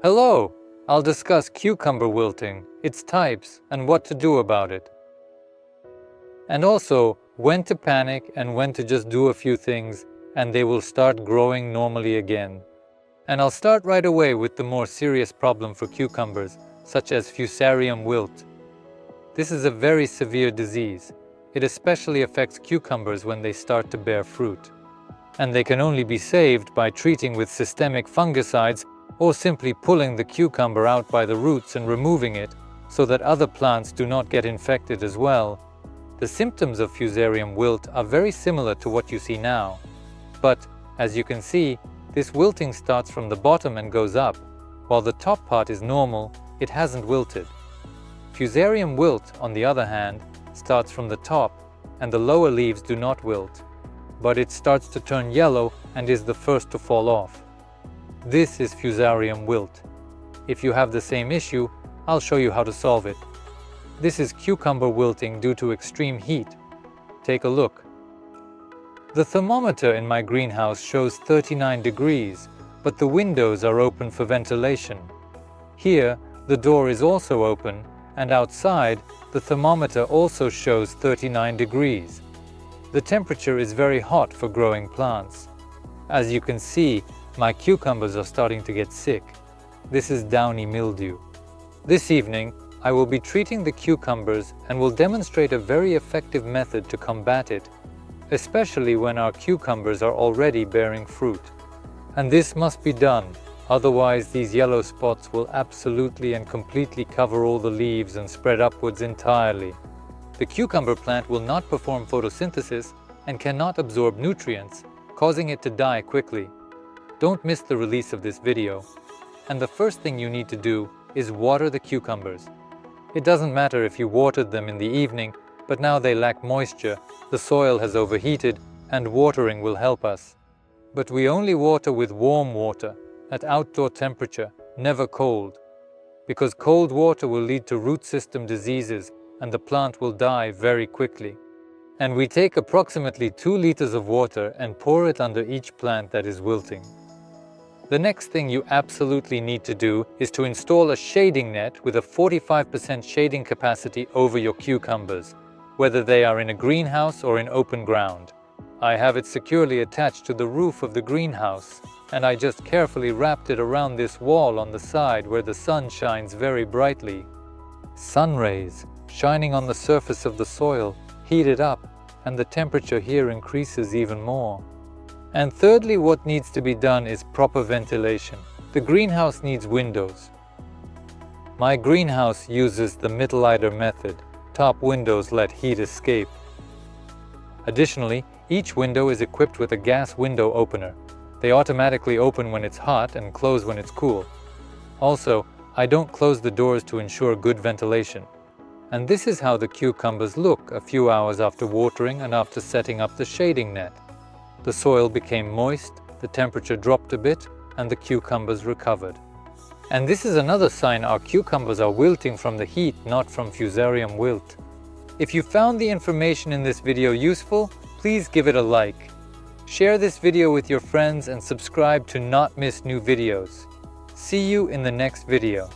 Hello! I'll discuss cucumber wilting, its types, and what to do about it. And also, when to panic and when to just do a few things and they will start growing normally again. And I'll start right away with the more serious problem for cucumbers, such as fusarium wilt. This is a very severe disease. It especially affects cucumbers when they start to bear fruit. And they can only be saved by treating with systemic fungicides or simply pulling the cucumber out by the roots and removing it so that other plants do not get infected as well. The symptoms of fusarium wilt are very similar to what you see now. But, as you can see, this wilting starts from the bottom and goes up. While the top part is normal, it hasn't wilted. Fusarium wilt, on the other hand, starts from the top and the lower leaves do not wilt, but it starts to turn yellow and is the first to fall off. This is fusarium wilt. If you have the same issue, I'll show you how to solve it. This is cucumber wilting due to extreme heat. Take a look. The thermometer in my greenhouse shows 39 degrees, but the windows are open for ventilation. Here, the door is also open, and outside, the thermometer also shows 39 degrees. The temperature is very hot for growing plants. As you can see, my cucumbers are starting to get sick. This is downy mildew. This evening, I will be treating the cucumbers and will demonstrate a very effective method to combat it, especially when our cucumbers are already bearing fruit. And this must be done, otherwise these yellow spots will absolutely and completely cover all the leaves and spread upwards entirely. The cucumber plant will not perform photosynthesis and cannot absorb nutrients, causing it to die quickly. Don't miss the release of this video. And the first thing you need to do is water the cucumbers. It doesn't matter if you watered them in the evening, but now they lack moisture, the soil has overheated, and watering will help us. But we only water with warm water, at outdoor temperature, never cold. Because cold water will lead to root system diseases and the plant will die very quickly. And we take approximately 2 liters of water and pour it under each plant that is wilting. The next thing you absolutely need to do is to install a shading net with a 45% shading capacity over your cucumbers, whether they are in a greenhouse or in open ground. I have it securely attached to the roof of the greenhouse, and I just carefully wrapped it around this wall on the side where the sun shines very brightly. Sun rays, shining on the surface of the soil, heat it up, and the temperature here increases even more. And thirdly, what needs to be done is proper ventilation. The greenhouse needs windows. My greenhouse uses the Mitteleider method. Top windows let heat escape. Additionally, each window is equipped with a gas window opener. They automatically open when it's hot and close when it's cool. Also, I don't close the doors to ensure good ventilation. And this is how the cucumbers look a few hours after watering and after setting up the shading net. The soil became moist, the temperature dropped a bit, and the cucumbers recovered. And this is another sign our cucumbers are wilting from the heat, not from fusarium wilt. If you found the information in this video useful, please give it a like. Share this video with your friends and subscribe to not miss new videos. See you in the next video.